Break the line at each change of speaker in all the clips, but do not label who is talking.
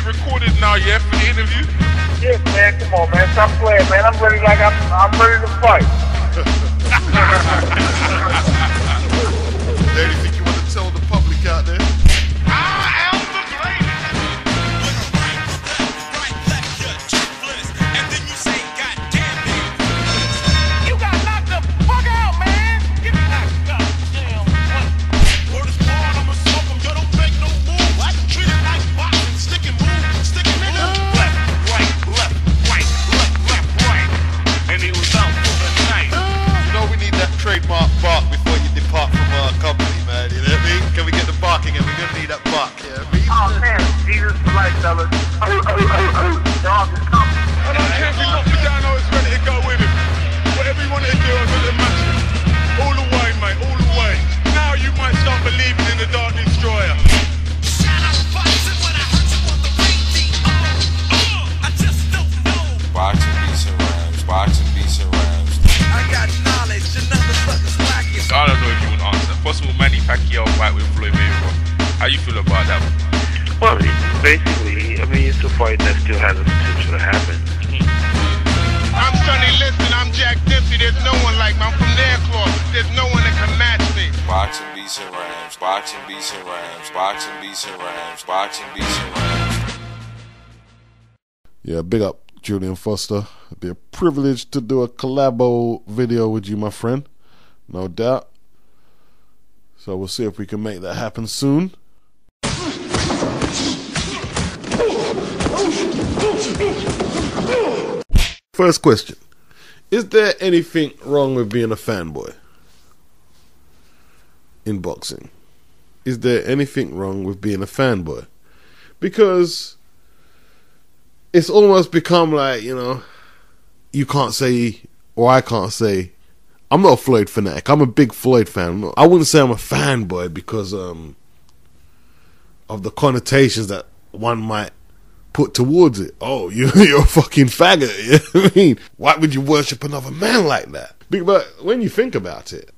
recorded now, yeah, for the interview?
Yes, man. Come on, man. Stop playing, man. I'm ready. I'm ready to fight.
Is there anything you want to tell the public out there?
I am the greatest.
Right, left, you're toothless. And then you say, God damn it.
You got knocked the fuck out, man. Get knocked out. Damn.
Word is born, I'ma smoke 'em. Yo, don't make no move. I treat it like boxing. Stick and move. Stick and
Left, right, left, right, left, left, right. And he was out for the night.
You know we need that trademark bark before you depart from our company, man. You know what I mean? Can we get the bark again? We're gonna need that bark, yeah.
Oh, man. Jesus for life, fellas. Dog is coming.
I don't care if he locked me down, I was ready to go with him. Whatever you wanted to do, I was going to match him. All the way, mate, all the way. Now you might start believing in the Dark Destroyer.
shout out boxing when I heard you on the radio. I just don't know.
Boxing beats and rhymes, boxing beats and rhymes.
I got knowledge and others fuckers lacking.
I don't know if you want to answer. Possible Manny Pacquiao fight with Floyd Mayweather. How you feel about that?
Well, basically, it's a fight that still has the potential to happen.
I'm Sonny Liston, I'm Jack Dempsey. There's no one like me. I'm from their cloth. There's no one that can match me.
Boxing beats and rhymes, boxing beats and rhymes, boxing beats and rhymes, boxing beats and rhymes.
Yeah, big up Julian Foster. It'd be a privilege to do a collabo video with you, my friend. No doubt. So we'll see if we can make that happen soon. First question. Is there anything wrong with being a fanboy in boxing? Is there anything wrong with being a fanboy? Because it's almost become like, you can't say, or I can't say, I'm not a Floyd fanatic. I'm a big Floyd fan. I wouldn't say I'm a fanboy because of the connotations that one might put towards it. Oh, you're a fucking faggot. You know what I mean? Why would you worship another man like that? But when you think about it,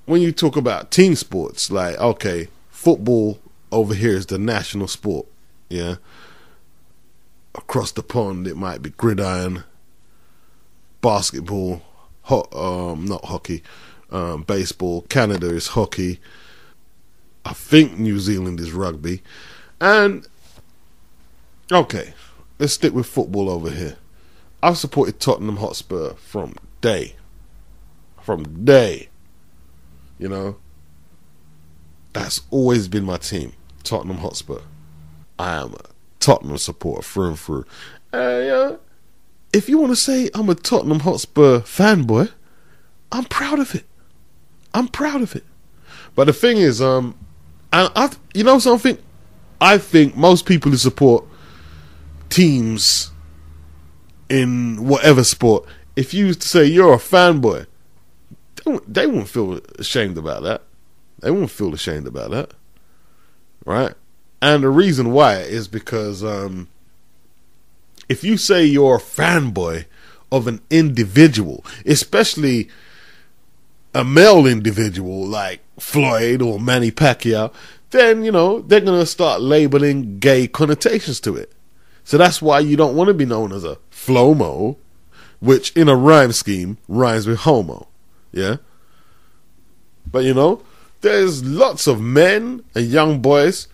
when you talk about team sports, like, okay, football over here is the national sport, yeah? Across the pond, it might be gridiron, basketball, not hockey, baseball. Canada is hockey. I think New Zealand is rugby. And okay, let's stick with football over here. I've supported Tottenham Hotspur from day. That's always been my team, Tottenham Hotspur. I am a Tottenham supporter through and through. If you want to say I'm a Tottenham Hotspur fanboy, I'm proud of it. But the thing is, you know something? I think most people who support teams in whatever sport, if you used to say you're a fanboy, they wouldn't feel ashamed about that. Right? And the reason why is because if you say you're a fanboy of an individual, especially a male individual like Floyd or Manny Pacquiao, then, they're going to start labeling gay connotations to it. So that's why you don't want to be known as a Flomo, which in a rhyme scheme rhymes with homo. Yeah? But, there's lots of men and young boys,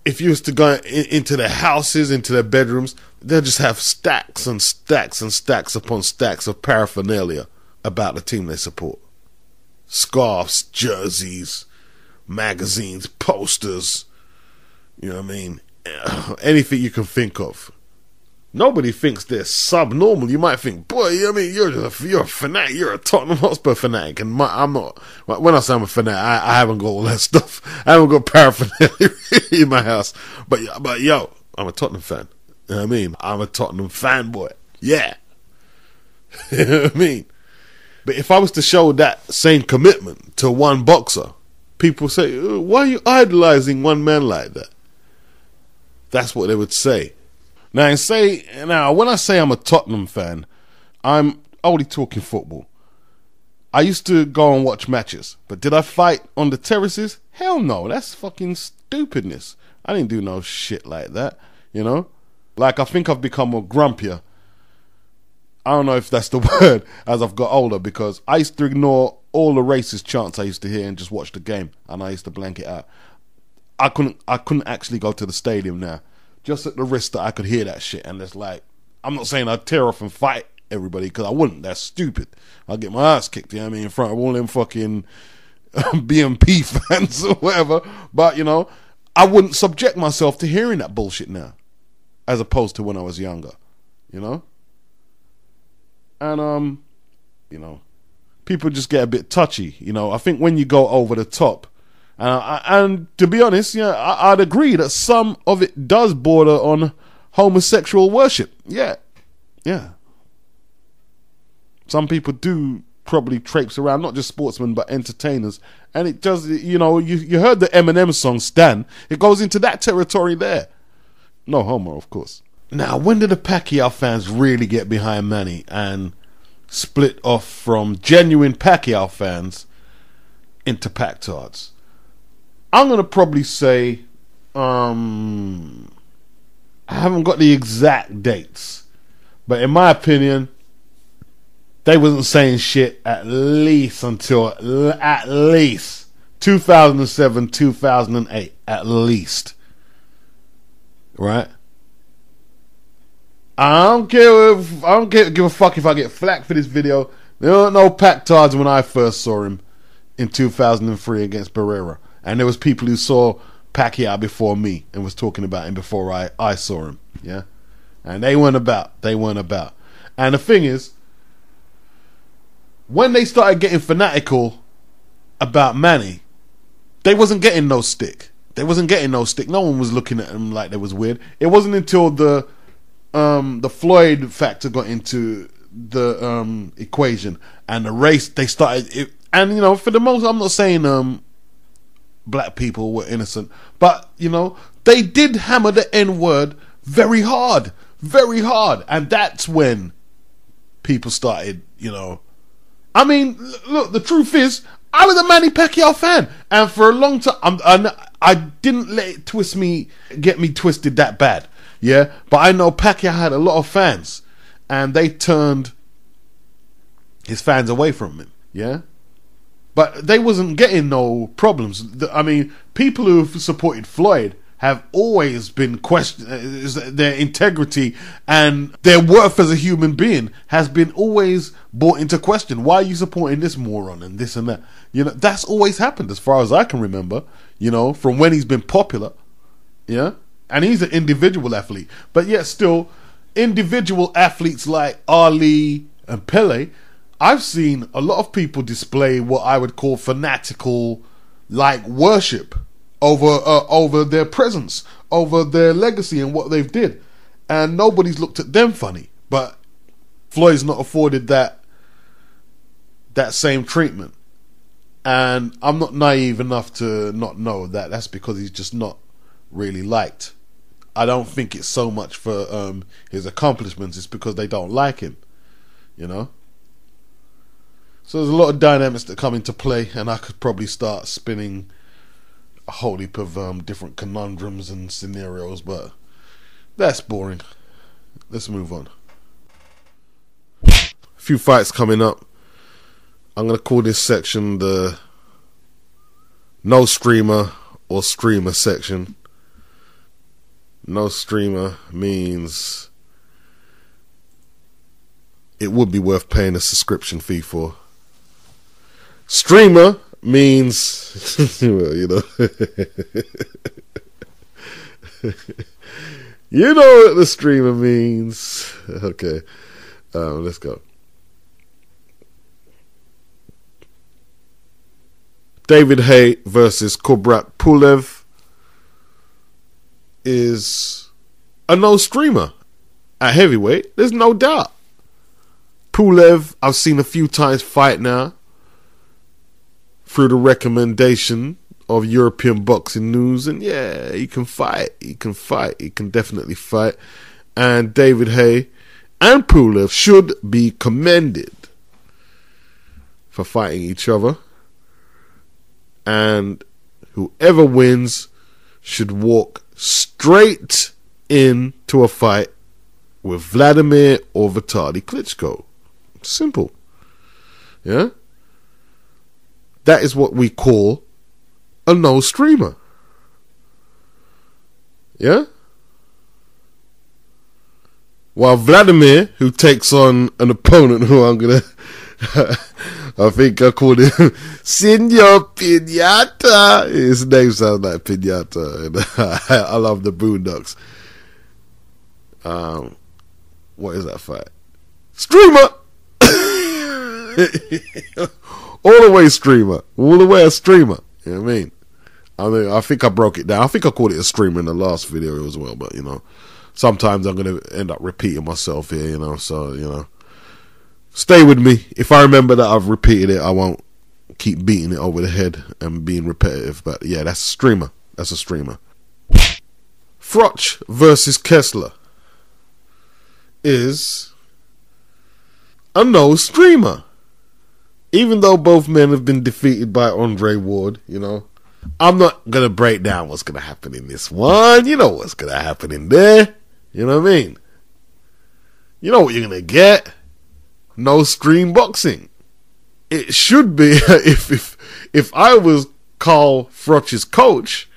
if you was to go into their houses, into their bedrooms, they'll just have stacks and stacks and stacks upon stacks of paraphernalia about the team they support. Scarves, jerseys, magazines, posters, you know what I mean? Anything you can think of. Nobody thinks they're subnormal. You might think, boy, you're a fanatic. You're a Tottenham Hotspur fanatic. And I'm not. When I say I'm a fanatic, I haven't got all that stuff. I haven't got paraphernalia in my house. But yo, I'm a Tottenham fan. You know what I mean? I'm a Tottenham fanboy. Yeah. You know what I mean? But if I was to show that same commitment to one boxer, people say, why are you idolizing one man like that? That's what they would say. Now, when I say I'm a Tottenham fan, I'm only talking football. I used to go and watch matches, but did I fight on the terraces? Hell no, that's fucking stupidness. I didn't do no shit like that, you know? Like, I think I've become more grumpier. I don't know if that's the word as I've got older, because I used to ignore all the racist chants I used to hear and just watch the game, and I used to blank it out. I couldn't actually go to the stadium now, just at the risk that I could hear that shit. And it's like, I'm not saying I'd tear off and fight everybody, because I wouldn't. That's stupid. I'd get my ass kicked, you know what I mean, in front of all them fucking BMP fans or whatever. But, you know, I wouldn't subject myself to hearing that bullshit now, as opposed to when I was younger, you know? And, you know, people just get a bit touchy, you know? I think when you go over the top, and to be honest, yeah, I'd agree that some of it does border on homosexual worship. Yeah. Some people do probably traipse around, not just sportsmen, but entertainers. And it does, you know, you heard the Eminem song, Stan. It goes into that territory there. No homo, of course. Now, when did the Pacquiao fans really get behind Manny and split off from genuine Pacquiao fans into Pactards? I'm going to probably say, I haven't got the exact dates, but in my opinion, they wasn't saying shit at least until at least 2007, 2008, at least. Right? I don't give a fuck if I get flack for this video. There weren't no Pactards when I first saw him in 2003 against Barrera. And there was people who saw Pacquiao before me and was talking about him before I saw him. Yeah? And they weren't about. And the thing is, when they started getting fanatical about Manny, they wasn't getting no stick. No one was looking at him like they was weird. It wasn't until the Floyd factor got into the equation and the race, they started it, and you know, for the most, I'm not saying black people were innocent, but you know, they did hammer the N-word very hard, and that's when people started, you know. I mean, look, the truth is, I was a Manny Pacquiao fan, and for a long time, I didn't let it get me twisted that bad, yeah. But I know Pacquiao had a lot of fans, and they turned his fans away from him, yeah. But they wasn't getting no problems. I mean, people who've supported Floyd have always been questioned. Their integrity and their worth as a human being has been always brought into question. Why are you supporting this moron and this and that? You know, that's always happened as far as I can remember, you know, from when he's been popular. Yeah. And he's an individual athlete. But yet still, individual athletes like Ali and Pele, I've seen a lot of people display what I would call fanatical, like, worship over their presence, over their legacy and what they've did, and nobody's looked at them funny. But Floyd's not afforded that same treatment, and I'm not naive enough to not know that that's because he's just not really liked. I don't think it's so much for his accomplishments; it's because they don't like him, you know. So there's a lot of dynamics that come into play, and I could probably start spinning a whole heap of different conundrums and scenarios, but that's boring. Let's move on. A few fights coming up. I'm going to call this section the no streamer or streamer section. No streamer means it would be worth paying a subscription fee for. Streamer means, well, you know, you know what the streamer means. Okay, let's go. David Haye versus Kubrat Pulev is a no streamer at heavyweight. There's no doubt. Pulev, I've seen a few times fight now, through the recommendation of European Boxing News, and yeah, he can fight. He can definitely fight. And David Haye and Pulev should be commended for fighting each other. And whoever wins should walk straight into a fight with Vladimir or Vitaly Klitschko. Simple. Yeah? That is what we call a no streamer. Yeah? While Vladimir, who takes on an opponent who I'm gonna I think I called him Senor Pinata. His name sounds like Pinata. And I love the Boondocks. What is that fight? Streamer! All the way streamer. All the way a streamer. You know what I mean? I think I broke it down. I think I called it a streamer in the last video as well. But, you know, sometimes I'm going to end up repeating myself here, you know. So, you know, stay with me. If I remember that I've repeated it, I won't keep beating it over the head and being repetitive. But, yeah, that's a streamer. That's a streamer. Froch versus Kessler is a no streamer. Even though both men have been defeated by Andre Ward, you know, I'm not going to break down what's going to happen in this one. You know what's going to happen in there. You know what I mean? You know what you're going to get. No stream boxing. It should be, if I was Carl Froch's coach,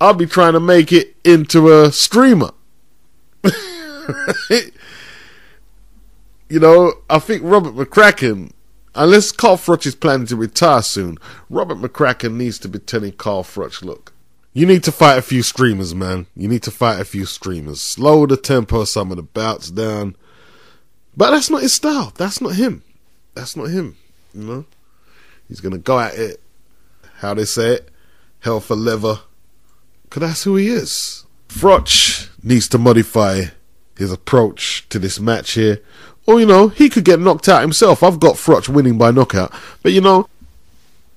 I'd be trying to make it into a streamer. You know, I think Robert McCracken, unless Carl Froch is planning to retire soon, Robert McCracken needs to be telling Carl Froch, look, you need to fight a few streamers, man. You need to fight a few streamers. Slow the tempo, some of the bouts down. But that's not his style. That's not him. That's not him, you know. He's going to go at it, how they say it, hell for leather. Because that's who he is. Froch needs to modify his approach to this match here. Or, you know, he could get knocked out himself. I've got Froch winning by knockout. But, you know,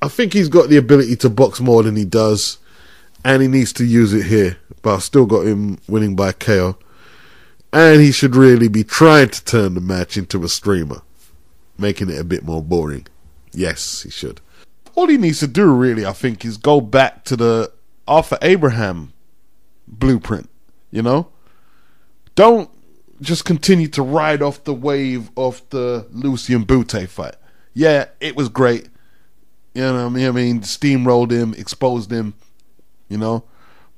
I think he's got the ability to box more than he does. And he needs to use it here. But I've still got him winning by KO. And he should really be trying to turn the match into a streamer. Making it a bit more boring. Yes, he should. All he needs to do, really, I think, is go back to the Arthur Abraham blueprint. You know? Don't just continue to ride off the wave of the Lucian Bute fight. Yeah, it was great. You know what I mean? Steamrolled him, exposed him, you know.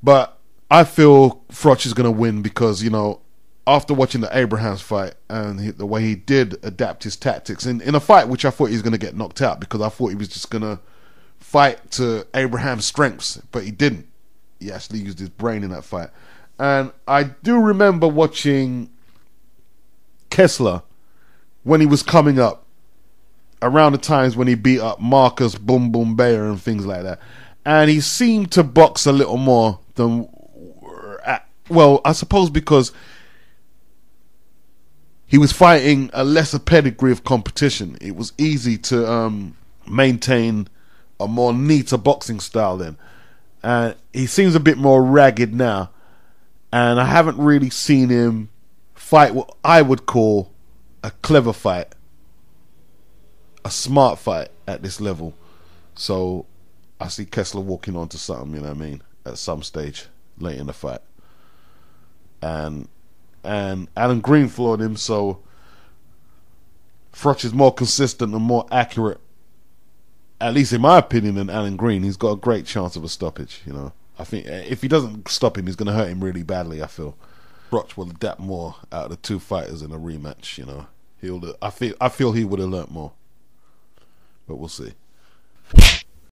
But I feel Froch is going to win because, you know, after watching the Abrahams fight and the way he did adapt his tactics in a fight which I thought he was going to get knocked out because I thought he was just going to fight to Abraham's strengths, but he didn't. He actually used his brain in that fight. And I do remember watching Kessler when he was coming up around the times when he beat up Marcus Boom Boom Bayer and things like that, and he seemed to box a little more than, well, I suppose because he was fighting a lesser pedigree of competition. It was easy to maintain a more neater boxing style then, and he seems a bit more ragged now, and I haven't really seen him fight what I would call a clever fight, a smart fight at this level. So I see Kessler walking onto something, you know what I mean, at some stage late in the fight. And Alan Green floored him, so Froch is more consistent and more accurate, at least in my opinion, than Alan Green. He's got a great chance of a stoppage, you know. I think if he doesn't stop him, he's going to hurt him really badly, I feel. Froch will adapt more out of the two fighters in a rematch, you know. I feel he would have learnt more. But we'll see.